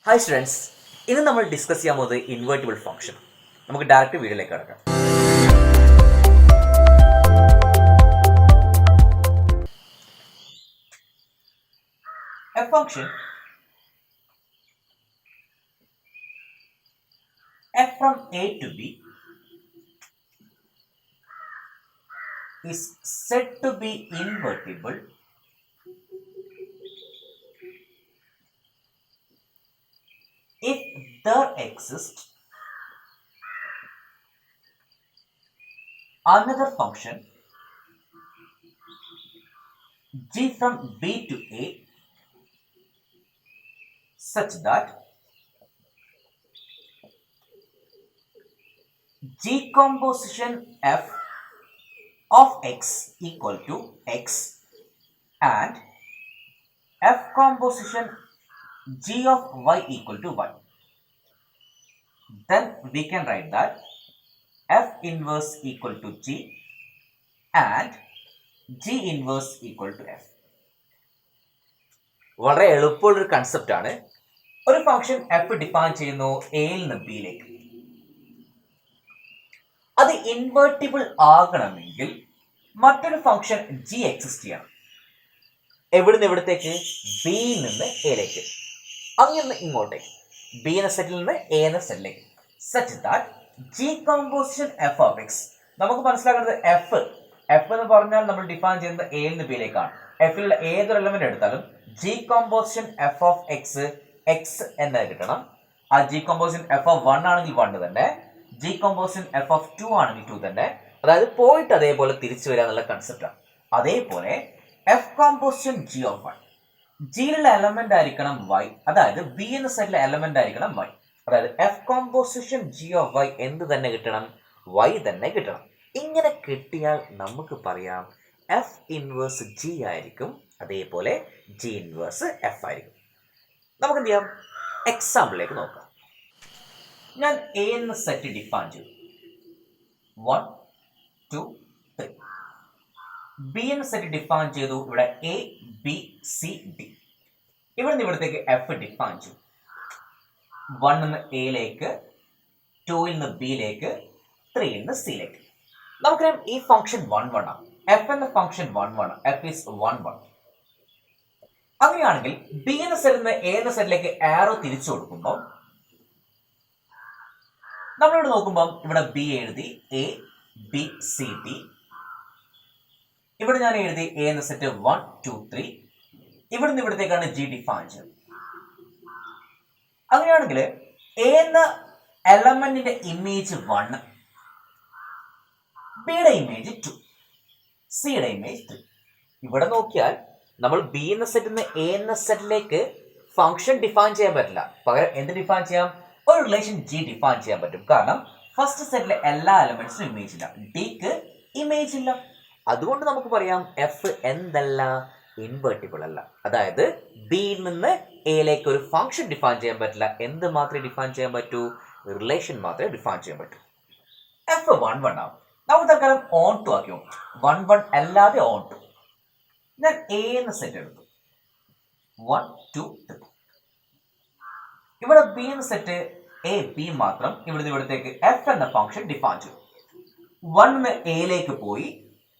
Hi students, ഇന്ന് നമ്മൾ discuss ചെയ്യാൻ പോകുന്നത് ഇൻവേർട്ടിബിൾ ഫംഗ്ഷൻ. നമുക്ക് ഡയറക്റ്റ് വീഡിയോയിലേക്ക് കടക്കാം. A function f from a to b is said to be invertible if there exists another function g from b to a such that g composition f of x equal to x and f composition g of y equal to y. Then we can write that f inverse equal to g and g inverse equal to f. വളരെ എളുപ്പമുള്ളൊരു concept ആണ്. ഒരു function F define ചെയ്യുന്നു എയിൽ നിന്ന് ബിയിലേക്ക്. അത് invertible ആകണമെങ്കിൽ മറ്റൊരു function G exist ചെയ്യണം. എവിടുന്ന് എവിടത്തേക്ക്? ബിയിൽ നിന്ന് എയിലേക്ക്, അങ്ങനെ ഇങ്ങോട്ടേക്ക്, ബി എന്ന സെറ്റിൽ നിന്ന് എ എന്ന സെറ്റിലേക്ക്. Such that G composition F of X, നമുക്ക് മനസ്സിലാക്കേണ്ടത് എഫ് എന്ന് പറഞ്ഞാൽ നമ്മൾ ഡിഫൈൻ ചെയ്യുന്നത് എയിൽ നിന്ന് ബിയിലേക്കാണ്. എഫിലുള്ള ഏതൊരു എലമെന്റ് എടുത്താലും G composition F of X X എന്നത് കിട്ടണം. ആ ജി കോമ്പോസിഷൻ എഫ് ഓഫ് 1 ആണെങ്കിൽ 1 തന്നെ, ജി കോമ്പോസിഷൻ എഫ് ഓഫ് 2 ആണെങ്കിൽ 2 തന്നെ. അതായത് പോയിട്ട് അതേപോലെ തിരിച്ചു വരിക എന്നുള്ള കൺസെപ്റ്റാണ്. അതേപോലെ f composition G of y, ജിയിലുള്ള എലമെന്റ് ആയിരിക്കണം വൈ, അതായത് ബി എന്ന സെറ്റിലെ എലമെന്റ് ആയിരിക്കണം വൈ. അതായത് f composition G of y എന്ത് തന്നെ കിട്ടണം? വൈ തന്നെ കിട്ടണം. ഇങ്ങനെ കിട്ടിയാൽ നമുക്ക് പറയാം എഫ് ഇൻവേഴ്സ് ജി ആയിരിക്കും, അതേപോലെ ജി ഇൻവേഴ്സ് എഫ് ആയിരിക്കും. നമുക്ക് എന്ത് ചെയ്യാം? എക്സാമ്പിളിലേക്ക് നോക്കാം. ഞാൻ എ എന്ന സെറ്റ് ഡിഫൈൻ ചെയ്തു, 1 2 3. ബി എന്ന സെറ്റ് ഡിഫൈൻ ചെയ്തു, ഇവിടെ എ ബി സി ഡി. ഇവിടെ നിന്ന് ഇവിടത്തേക്ക് എഫ് ഡിഫൈൻ ചെയ്തു, 1 നിന്ന് എയിലേക്ക്, 2 നിന്ന് ബിയിലേക്ക്, 3 നിന്ന് സിയിലേക്ക്. നമുക്കറിയാം ഈ ഫംഗ്ഷൻ 1 1 ആണ്. എഫ് എന്ന ഫംഗ്ഷൻ 1 1, എഫ് ഈസ് 1 1. അങ്ങനെയാണെങ്കിൽ ബി എന്ന സെറ്റിൽ നിന്ന് എ എന്ന സെറ്റിലേക്ക് ആരോ തിരിച്ചു കൊടുക്കുമ്പോൾ നമ്മളിവിടെ നോക്കുമ്പോൾ ഇവിടെ ബി എഴുതി, എ ബി സി ഡി. ഇവിടെ ഞാൻ എഴുതി എ എന്ന സെറ്റ് 1 2 3. ഇവിടുന്ന് ഇവിടത്തേക്കാണ് ജി ഡിഫൈൻ ചെയ്തത്. അങ്ങനെയാണെങ്കിൽ എ എന്ന എലമെന്റിന്റെ ഇമേജ് 1, ബിയുടെ ഇമേജ് 2, സിയുടെ ഇമേജ് 3. ഇവിടെ നോക്കിയാൽ നമ്മൾ ബി എന്ന സെറ്റിൽ നിന്ന് എ എന്ന സെറ്റിലേക്ക് ഫംഗ്ഷൻ ഡിഫൈൻ ചെയ്യാൻ പറ്റില്ല. പകരം എന്ത് ഡിഫൈൻ ചെയ്യാം? ഒരു റിലേഷൻ ജി ഡിഫൈൻ ചെയ്യാൻ പറ്റും. കാരണം ഫസ്റ്റ് സെറ്റിലെ എല്ലാ എലമെന്റ്സിനും ഇമേജ് ഇല്ല, ഡിക്ക് ഇമേജ് ഇല്ല. അതുകൊണ്ട് നമുക്ക് പറയാം എഫ് എന്തല്ല? ഇൻവേർട്ടിബിൾ അല്ല. അതായത് ബിയിൽ നിന്ന് എയിലേക്ക് ഒരു ഫംഗ്ഷൻ ഡിഫൈൻ ചെയ്യാൻ പറ്റില്ല. എന്ത് മാത്രമേ ഡിഫൈൻ ചെയ്യാൻ പറ്റൂ? റിലേഷൻ മാത്രമേ ഡിഫൈൻ ചെയ്യാൻ പറ്റൂ. എഫ് 1 1 ആവും. നമുക്ക് തൽക്കാലം ഓൺ ടു ആക്കി നോക്കാം. 1 1 അല്ലാതെ ഓൺ ടു. ഞാൻ എ എന്ന സെറ്റ് എടുത്തു, 1 2 3. ഇവിടെ ബി എന്ന സെറ്റ് എ ബി മാത്രം. ഇവിടുന്ന് ഇവിടത്തേക്ക് എഫ് എന്ന ഫംഗ്ഷൻ ഡിഫൈൻ ചെയ്തു. 1 നിന്ന് എയിലേക്ക് പോയി,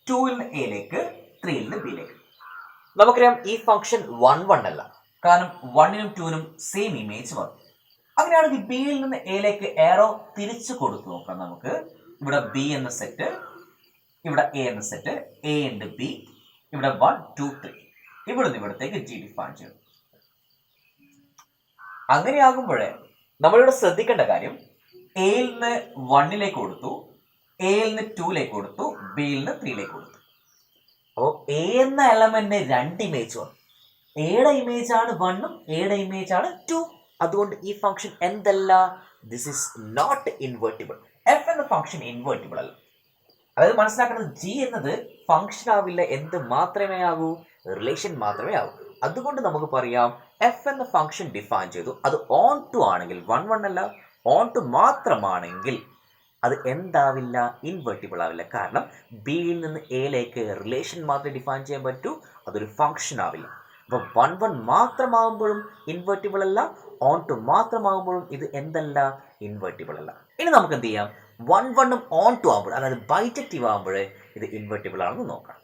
2 നിന്ന് എയിലേക്ക്, 3 നിന്ന് ബിയിലേക്ക്. നമുക്കറിയാം ഈ ഫംഗ്ഷൻ 1 1 അല്ല, കാരണം 1 നും 2 നും സെയിം ഇമേജ് വന്നു. അങ്ങനെയാണെങ്കിൽ ബിയിൽ നിന്ന് എയിലേക്ക് ഏറോ തിരിച്ചു കൊടുത്തു നോക്കാം. നമുക്ക് ഇവിടെ ബി എന്ന സെറ്റ്, ഇവിടെ എ എന്ന സെറ്റ്, എ ഉണ്ട് ബി, ഇവിടെ 1 2 3. ഇവിടുന്ന് ഇവിടത്തേക്ക് ജി ഡിഫൈൻ ചെയ്തു. അങ്ങനെയാകുമ്പോഴേ നമ്മളിവിടെ ശ്രദ്ധിക്കേണ്ട കാര്യം, എയിൽ നിന്ന് 1ലേക്ക് കൊടുത്തു, എയിൽ നിന്ന് 2ലേക്ക് കൊടുത്തു, ബിയിൽ നിന്ന് 3ലേക്ക് കൊടുത്തു. അപ്പോൾ എ എന്ന എലമെന്റിന് 2 ഇമേജ് വന്നു. എയുടെ ഇമേജ് ആണ് 1ഉം എയുടെ ഇമേജ് ആണ് 2. അതുകൊണ്ട് ഈ ഫംഗ്ഷൻ എന്തല്ല? This is not invertible. F എന്ന ഫംഗ്ഷൻ ഇൻവേർട്ടിബിൾ അല്ല. അതായത് മനസ്സിലാക്കുന്നത് ജി എന്നത് ഫംഗ്ഷൻ ആവില്ല. എന്ത് മാത്രമേ ആകൂ? റിലേഷൻ മാത്രമേ ആകൂ. അതുകൊണ്ട് നമുക്ക് പറയാം എഫ് എന്ന ഫംഗ്ഷൻ ഡിഫൈൻ ചെയ്തു, അത് ഓൺ ടു ആണെങ്കിൽ 1 1 അല്ല, ഓൺ ടു മാത്രമാണെങ്കിൽ അത് എന്താവില്ല? ഇൻവേർട്ടിബിൾ ആവില്ല. കാരണം ബിയിൽ നിന്ന് എയിലേക്ക് റിലേഷൻ മാത്രമേ ഡിഫൈൻ ചെയ്യാൻ പറ്റൂ, അതൊരു ഫംഗ്ഷൻ ആവില്ല. അപ്പോൾ 1 1 മാത്രമാകുമ്പോഴും ഇൻവേർട്ടിബിൾ അല്ല, ഓൺ ടു മാത്രമാകുമ്പോഴും ഇത് എന്തല്ല, ഇൻവേർട്ടിബിൾ അല്ല. ഇനി നമുക്ക് എന്ത് ചെയ്യാം, 1 1 ഓൺ ടു ആകുമ്പോൾ, അതായത് ബൈജക്റ്റീവ് ആകുമ്പോൾ ഇത് ഇൻവേർട്ടിബിൾ ആണെന്ന് നോക്കാം.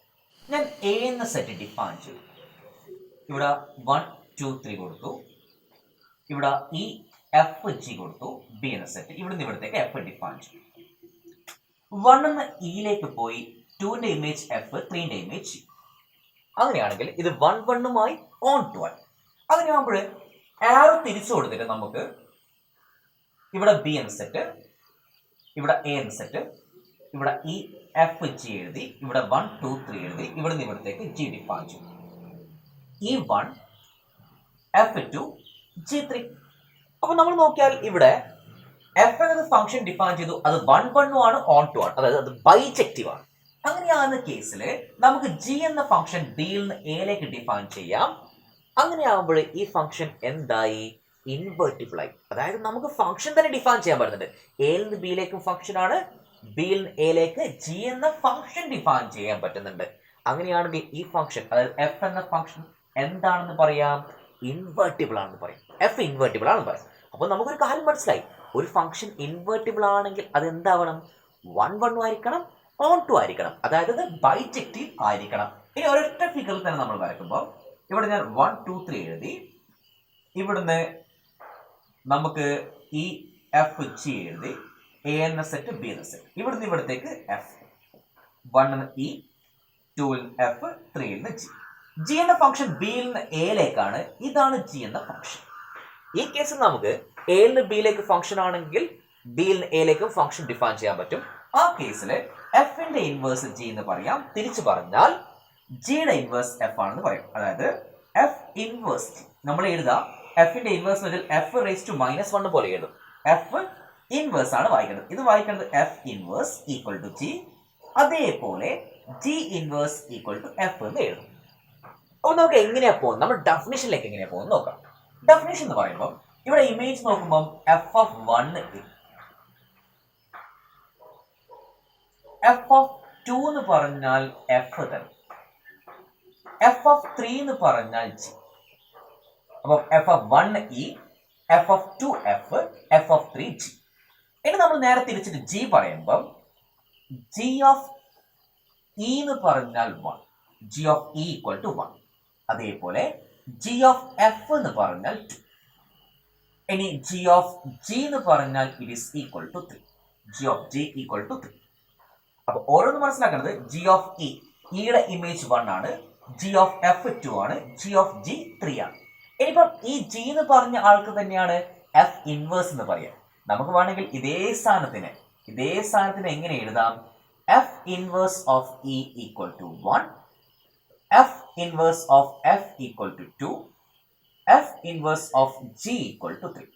ഞാൻ എ എന്ന സെറ്റ് ഡിഫൈൻ ചെയ്തു. ഇവിടെ 1 2 3 കൊടുത്തു. ഇവിടെ ഈ എഫ് ജി കൊടുത്തു. ബി എന്ന സെറ്റ് ഇവിടുന്ന് ഇവിടത്തേക്ക് എഫ് ഡിഫൈൻ ചെയ്തു. 1 എന്ന ഇയിലേക്ക് പോയി 2ന്റെ ഇമേജ് എഫ്, 3ന്റെ ഇമേജ് ജി. അങ്ങനെയാണെങ്കിൽ ഇത് 1 1 ഓൺ ടു ആയി. അങ്ങനെയാകുമ്പോൾ ആരോ തിരിച്ചു കൊടുത്തിട്ട് നമുക്ക് ഇവിടെ ബി എന്ന സെറ്റ്, ഇവിടെ എ എന്ന സെറ്റ്, ഇവിടെ ഈ എഫ് ജി എഴുതി, ഇവിടെ 1 2 3 എഴുതി, ഇവിടുന്ന് ഇവിടത്തേക്ക് ജി ഡിഫൈൻ ചെയ്തു. ഈ 1 F2 G3. അപ്പോൾ നമ്മൾ നോക്കിയാൽ ഇവിടെ എഫ് എന്നത് ഫംഗ്ഷൻ ഡിഫൈൻ ചെയ്തു, അത് 1 1 ആണ്, ഓൺ ടു ആണ്, അതായത് അത് ബൈജക്റ്റീവ് ആണ്. അങ്ങനെയാകുന്ന കേസിൽ നമുക്ക് ജി എന്ന ഫംഗ്ഷൻ ബിയിൽ നിന്ന് എയിലേക്ക് ഡിഫൈൻ ചെയ്യാം. അങ്ങനെയാകുമ്പോൾ ഈ ഫംഗ്ഷൻ എന്തായി, ഇൻവേർട്ടിബിൾ ആയി. അതായത് നമുക്ക് ഫംഗ്ഷൻ തന്നെ ഡിഫൈൻ ചെയ്യാൻ പറ്റുന്നുണ്ട്. എയിൽ നിന്ന് ബിയിലേക്കും ഫംഗ്ഷൻ ആണ്, ബിയിൽ നിന്ന് എയിലേക്ക് ജി എന്ന ഫംഗ്ഷൻ ഡിഫൈൻ ചെയ്യാൻ പറ്റുന്നുണ്ട്. അങ്ങനെയാണെങ്കിൽ ഈ ഫംഗ്ഷൻ, അതായത് എഫ് എന്ന ഫംഗ്ഷൻ എന്താണെന്ന് പറയാം, ഇൻവേർട്ടിബിൾ ആണെന്ന് പറയും. എഫ് ഇൻവേർട്ടിബിൾ ആണെന്ന് പറയും. അപ്പോൾ നമുക്കൊരു കാര്യം മനസ്സിലായി, ഒരു ഫംഗ്ഷൻ ഇൻവേർട്ടിബിൾ ആണെങ്കിൽ അത് എന്താവണം, 1 1 ആയിരിക്കണം, ഓൺ ടു ആയിരിക്കണം, അതായത് അത് ബൈജക്റ്റീവ് ആയിരിക്കണം. ഇനി ഒരൊറ്റ ഫിഗറിൽ തന്നെ നമ്മൾ വരയ്ക്കുമ്പോൾ ഇവിടെ ഞാൻ 1 2 3 എഴുതി, ഇവിടുന്ന് നമുക്ക് ഈ എഫ് ജി എഴുതി, എ എന്ന സെറ്റ് ബി എന്ന സെറ്റ്, ഇവിടുന്ന് ഇവിടത്തേക്ക് F, 1 E, 2 F, 3 G. G എന്ന ഫംഗ്ഷൻ ബിയിൽ നിന്ന് എയിലേക്കാണ്, ഇതാണ് ജി എന്ന ഫംഗ്ഷൻ. ഈ കേസിൽ നമുക്ക് എയിൽ നിന്ന് ബിയിലേക്ക് ഫംഗ്ഷൻ ആണെങ്കിൽ ബിയിൽ നിന്ന് എയിലേക്കും ഫംഗ്ഷൻ ഡിഫൈൻ ചെയ്യാൻ പറ്റും. ആ കേസിൽ എഫിന്റെ ഇൻവേഴ്സ് ജി എന്ന് പറയാം. തിരിച്ചു പറഞ്ഞാൽ ജിയുടെ ഇൻവേഴ്സ് എഫ് ആണെന്ന് പറയും. അതായത് എഫ് ഇൻവേഴ്സ് ജി നമ്മൾ എഴുതാം. എഫിന്റെ ഇൻവേഴ്സ് വെച്ചാൽ എഫ് റേസ് ടു -1 പോലെ എഴുതും. എഫ് ഇൻവേഴ്സ് ആണ് വായിക്കുന്നത്. ഇത് വായിക്കുന്നത് f inverse equal to g, അതേപോലെ g inverse equal to f എന്ന് എഴുതും. അപ്പോൾ നമുക്ക് എങ്ങനെയാ പോകുന്നത്, നമ്മൾ ഡെഫിനിഷനിലേക്ക് എങ്ങനെയാ പോകുന്നത് നോക്കാം. ഡെഫിനിഷൻ എന്ന് പറയുമ്പോൾ ഇവിടെ ഇമേജ് നോക്കുമ്പോൾ എഫ് ഓഫ് 1 എഫ് ഓഫ് 2 എന്ന് പറഞ്ഞാൽ എഫ് തന്നെ, എഫ് ഓഫ് 3 എന്ന് പറഞ്ഞാൽ ജി. അപ്പോൾ F of 1 E, F of 2 F, F of 3 G. ഇനി നമ്മൾ നേരെ തിരിച്ചിട്ട് ജി പറയുമ്പോൾ ജി ഓഫ് ഇ എന്ന് പറഞ്ഞാൽ 1, G of E equal to 1. അതേപോലെ ജി ഓഫ് എഫ് എന്ന് പറഞ്ഞാൽ 2. ഇനി ജി ഓഫ് ജി എന്ന് പറഞ്ഞാൽ it is equal to 3, G of G equal to 3. അപ്പൊ ഓരോന്ന് മനസ്സിലാക്കുന്നത് ജി ഓഫ് ഇ, ഇയുടെ ഇമേജ് 1 ആണ്, ജി ഓഫ് എഫ് 2 ആണ്, ജി ഓഫ് ജി 3 ആണ്. ഇനിയിപ്പം ഈ ജി എന്ന് പറഞ്ഞ ആൾക്ക് തന്നെയാണ് എഫ് ഇൻവേഴ്സ് എന്ന് പറയാം. നമുക്ക് വേണമെങ്കിൽ ഇതേ സ്ഥാനത്തിന് എങ്ങനെ എഴുതാം, f inverse of E equal to 1, f inverse of f equal to 2, f inverse of G equal to 3.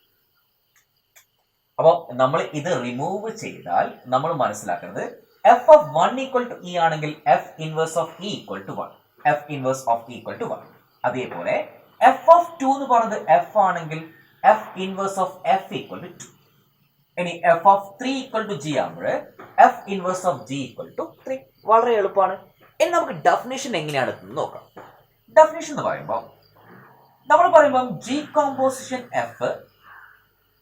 അപ്പോൾ നമ്മൾ ഇത് റിമൂവ് ചെയ്താൽ നമ്മൾ മനസ്സിലാക്കുന്നത് f of 1 equal to e ആണെങ്കിൽ f inverse of E equal to 1, f inverse of E equal to 1. അതേപോലെ f of 2 എന്ന് പറയുന്നത് എഫ് ആണെങ്കിൽ f inverse of f equal to 2. ഇനി F of 3 equal to G ആകുമ്പോൾ F inverse of G equal to 3. വളരെ എളുപ്പമാണ്. ഇനി നമുക്ക് ഡെഫിനിഷൻ എങ്ങനെയാണ് നോക്കാം. ഡെഫിനിഷൻ എന്ന് പറയുമ്പോൾ നമ്മൾ പറയുമ്പോൾ ജി കോമ്പോസിഷൻ എഫ്,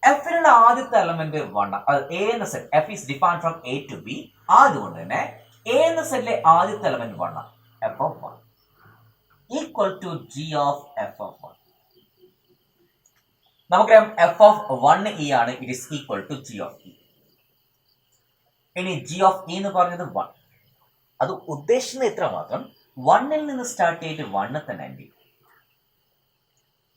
എഫിലുള്ള ആദ്യത്തെ എലമെന്റ് 1, അത് എ എന്ന set, F is defined from A to B. അതുകൊണ്ട് തന്നെ എ എന്ന സെറ്റിലെ ആദ്യത്തെ element 1, F of 1 equal to G of F of 1. നമുക്കറിയാം എഫ് ഓഫ് 1 ഇ ആണ്, it is equal to G of E. ഇനി ജി ഓഫ് ഇ എന്ന് പറഞ്ഞത് 1, അത് ഉദ്ദേശിക്കുന്നത് ഇത്ര മാത്രം, 1 നിന്ന് സ്റ്റാർട്ട് ചെയ്തിട്ട് 1 തന്നെ എൻഡ് ചെയ്യും.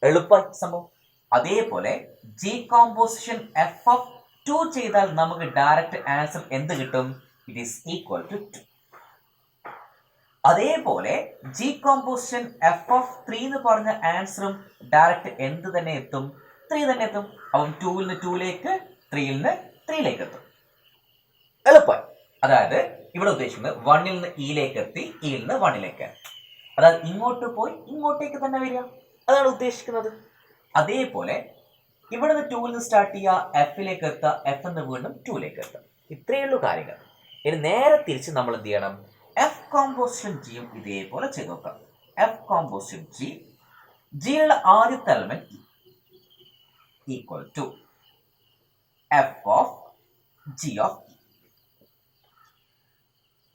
എളുപ്പമായി സംഭവം. അതേപോലെ ജി കോമ്പോസിഷൻ എഫ് ഓഫ് 2 ചെയ്താൽ നമുക്ക് ഡയറക്റ്റ് ആൻസർ എന്ത് കിട്ടും, ഇറ്റ് ഈസ് ഈക്വൽ ടു 2. അതേപോലെ ജി കോമ്പോസിഷൻ എഫ് ഓഫ് 3 എന്ന് പറഞ്ഞ ആൻസറും ഡയറക്റ്റ് എന്ത് തന്നെ എത്തും, 3 തന്നെ എത്തും. അപ്പം 2ൽ നിന്ന് 2ലേക്ക്, 3ൽ നിന്ന് 3ലേക്ക് എത്തും. എളുപ്പമായി. അതായത് ഇവിടെ ഉദ്ദേശിക്കുന്നത് 1ൽ നിന്ന് ഇയിലേക്ക് എത്തി, ഇയിൽ നിന്ന് 1ലേക്ക്, അതായത് ഇങ്ങോട്ട് പോയി ഇങ്ങോട്ടേക്ക് തന്നെ വരിക, അതാണ് ഉദ്ദേശിക്കുന്നത്. അതേപോലെ ഇവിടെ നിന്ന് 2ൽ നിന്ന് സ്റ്റാർട്ട് ചെയ്യുക, എഫിലേക്ക് എത്തുക, എഫ് എന്ന് വീണ്ടും 2ലേക്ക് എത്തുക. ഇത്രയുള്ളൂ കാര്യങ്ങൾ. ഇനി നേരെ തിരിച്ച് നമ്മൾ എന്ത് ചെയ്യണം, എഫ് കോമ്പോസിഷൻ ജിയും ഇതേപോലെ ചെയ്ത് നോക്കാം. എഫ് കോമ്പോസിഷൻ ജി ജിയിലുള്ള ആദ്യത്തെ element equal to F of G of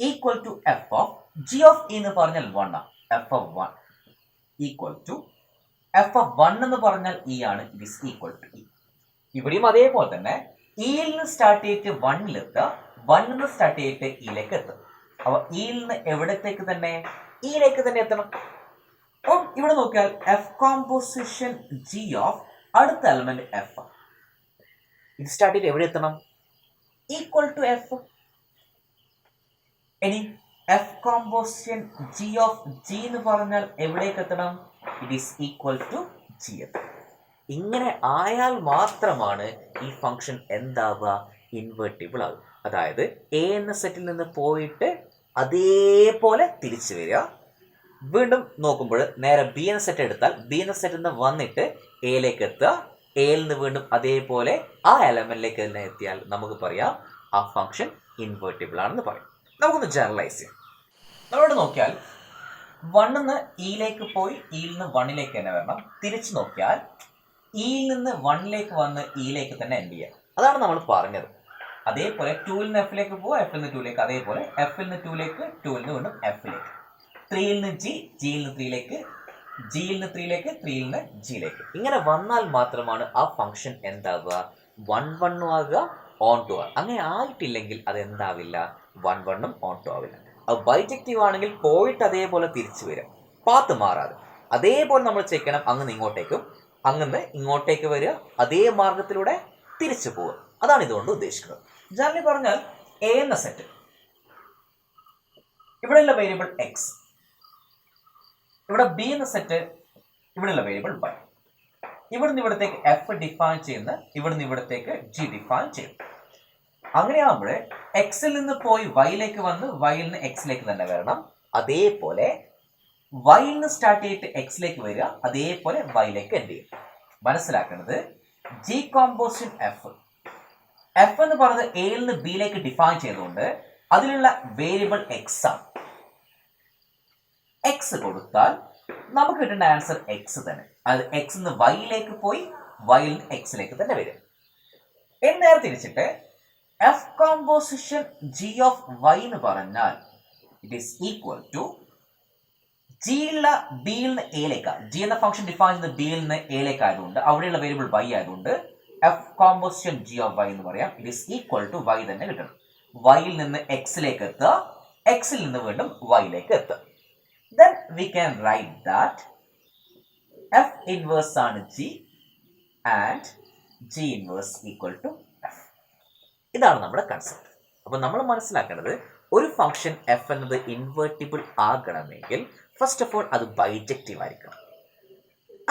equal to F of G of E എന്ന് പറഞ്ഞാൽ 1 ആണ്. F of 1 equal to F of 1 എന്ന് പറഞ്ഞാൽ ഇ ആണ്. It is equal to E. ഇവിടെയും അതേപോലെ തന്നെ ഇയിൽ നിന്ന് സ്റ്റാർട്ട് ചെയ്തിട്ട് 1 1 നിന്ന് സ്റ്റാർട്ട് ചെയ്തിട്ട് ഇയിലേക്ക് എത്തും. അപ്പൊ ഇയിൽ നിന്ന് എവിടത്തേക്ക് തന്നെ, ഇയിലേക്ക് തന്നെ എത്തണം. അപ്പം ഇവിടെ നോക്കിയാൽ എഫ് കോമ്പോസിഷൻ ജി ഓഫ് അടുത്ത എലമെന്റ് എഫ്. ഇത് സ്റ്റാർട്ട് ചെയ്തിട്ട് എവിടെ എത്തണം? Equal to f. ഇനി f composition G of G എന്ന് പറഞ്ഞാൽ എവിടേക്ക് എത്തണം? It is equal to g f. ഇങ്ങനെ ആയാൽ മാത്രമാണ് ഈ ഫംഗ്ഷൻ എന്താവുക? ഇൻവേർട്ടിബിൾ ആകും. അതായത് എ എന്ന സെറ്റിൽ നിന്ന് പോയിട്ട് അതേപോലെ തിരിച്ചു വരിക. വീണ്ടും നോക്കുമ്പോൾ നേരെ ബി എന്ന സെറ്റ് എടുത്താൽ ബി എന്ന സെറ്റിൽ നിന്ന് വന്നിട്ട് എയിലേക്ക് എത്തുക. എയിൽ നിന്ന് വീണ്ടും അതേപോലെ ആ എലമെന്റിലേക്ക് തന്നെ എത്തിയാൽ നമുക്ക് പറയാം ആ ഫംഗ്ഷൻ ഇൻവേർട്ടിബിൾ ആണെന്ന് പറയും. നമുക്കൊന്ന് ജനറലൈസ് ചെയ്യാം. നമ്മളിവിടെ നോക്കിയാൽ 1 നിന്ന് ഇയിലേക്ക് പോയി ഇയിൽ നിന്ന് 1ലേക്ക് തന്നെ വരണം. തിരിച്ചു നോക്കിയാൽ ഇയിൽ നിന്ന് 1ലേക്ക് വന്ന് ഇയിലേക്ക് തന്നെ എൻഡ് ചെയ്യാം. അതാണ് നമ്മൾ പറഞ്ഞത്. അതേപോലെ 2ൽ നിന്ന് എഫിലേക്ക് പോവുക, എഫിൽ നിന്ന് 2ലേക്ക്, അതേപോലെ എഫിൽ നിന്ന് 2ലേക്ക്, 2ൽ നിന്ന് വീണ്ടും എഫിലേക്ക്, 3ൽ നിന്ന് ജി, ജിയിൽ നിന്ന് 3ലേക്ക്, ജിയിൽ നിന്ന് 3ലേക്ക്, 3ൽ നിന്ന് ജിയിലേക്ക്. ഇങ്ങനെ വന്നാൽ മാത്രമാണ് ആ ഫംഗ്ഷൻ എന്താവുക? 1 1 ആകുക, ഓൺ ടു ആകുക. അങ്ങനെ ആയിട്ടില്ലെങ്കിൽ അത് എന്താവില്ല? 1 1 ഓൺ ടു ആവില്ല. അത് ബൈജക്റ്റീവ് ആണെങ്കിൽ പോയിട്ട് അതേപോലെ തിരിച്ചു വരും, പാത്ത് മാറാതെ. അതേപോലെ നമ്മൾ ചെയ്യണം. അങ്ങനെ ഇങ്ങോട്ടേക്കും അങ്ങനെ ഇങ്ങോട്ടേക്ക് വരിക, അതേ മാർഗത്തിലൂടെ തിരിച്ചു പോവുക. അതാണ് ഇതുകൊണ്ട് ഉദ്ദേശിക്കുന്നത്. ജനറലി പറഞ്ഞാൽ എ എന്ന സെറ്റ്, ഇവിടെയുള്ള വേരിയബിൾ എക്സ്, ഇവിടെ ബി എന്ന സെറ്റ്, ഇവിടെയുള്ള വേരിയബിൾ വൈ. ഇവിടുന്ന് ഇവിടത്തേക്ക് എഫ് ഡിഫൈൻ ചെയ്യുന്ന, ഇവിടുന്ന് ഇവിടത്തേക്ക് ജി ഡിഫൈൻ ചെയ്യും. അങ്ങനെയാകുമ്പോൾ എക്സിൽ നിന്ന് പോയി വൈയിലേക്ക് വന്ന് വൈയിൽ നിന്ന് എക്സിലേക്ക് തന്നെ വരണം. അതേപോലെ വൈയിൽ നിന്ന് സ്റ്റാർട്ട് ചെയ്തിട്ട് എക്സിലേക്ക് വരിക, അതേപോലെ വൈയിലേക്ക് എൻഡ് ചെയ്യും. മനസ്സിലാക്കേണ്ടത് ജി കോമ്പോസിഷൻ എഫ്, എഫ് എന്ന് പറയുന്നത് എയിൽ നിന്ന് ബിയിലേക്ക് ഡിഫൈൻ ചെയ്തുകൊണ്ട് അതിലുള്ള വേരിയബിൾ എക്സ് ആണ്. എക്സ് കൊടുത്താൽ നമുക്ക് കിട്ടുന്ന ആൻസർ എക്സ് തന്നെ. അത് എക്സ് നിന്ന് വൈയിലേക്ക് പോയി വൈയിൽ നിന്ന് എക്സിലേക്ക് തന്നെ വരും. നേരെ തിരിച്ചിട്ട് F composition G of Y എന്ന് പറഞ്ഞാൽ ഇറ്റ് ഈസ് ഈക്വൽ ടു ജിയുള്ള ബിയിൽ നിന്ന് എയിലേക്ക്, ജി എന്ന ഫംഗ്ഷൻ ഡിഫൈൻ ചെയ്യുന്നത് ബിയിൽ നിന്ന് എയിലേക്ക് ആയതുകൊണ്ട് അവിടെയുള്ള വേരിയബിൾ വൈ ആയതുകൊണ്ട് F composition G of Y എന്ന് പറയാം. It is equal to Y തന്നെ കിട്ടണം. വൈയിൽ നിന്ന് എക്സിലേക്ക് എത്തുക, എക്സിൽ നിന്ന് വീണ്ടും വൈയിലേക്ക് എത്തുക. Then we can write that f inverse ആണ് g and g inverse equal to f. ഇതാണ് നമ്മുടെ കൺസെപ്റ്റ്. അപ്പോൾ നമ്മൾ മനസ്സിലാക്കേണ്ടത് ഒരു ഫംഗ്ഷൻ f എന്നത് ഇൻവേർട്ടിബിൾ ആകണമെങ്കിൽ ഫസ്റ്റ് ഓഫ് ഓൾ അത് ബൈജക്റ്റീവ് ആയിരിക്കണം.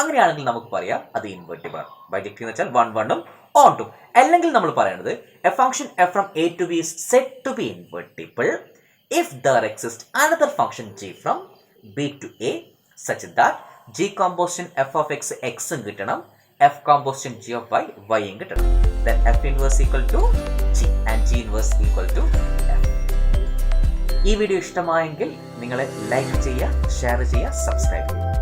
അങ്ങനെയാണെങ്കിൽ നമുക്ക് പറയാം അത് ഇൻവേർട്ടിബിൾ ആണ്. ബൈജക്റ്റീവ് എന്ന് വെച്ചാൽ 1 1 ഓൺ ടു. അല്ലെങ്കിൽ നമ്മൾ പറയുന്നത് a function f from a to b is said to be invertible if there exists another function g from b to a such that g composition f of x x കിട്ടണം, f composition g of y y കിട്ടണം. Then f inverse equal to g and g inverse equal to f. ഈ video ഇഷ്ടമായെങ്കിൽ നിങ്ങൾ like ചെയ്യുക, share ചെയ്യുക, subscribe ചെയ്യുക.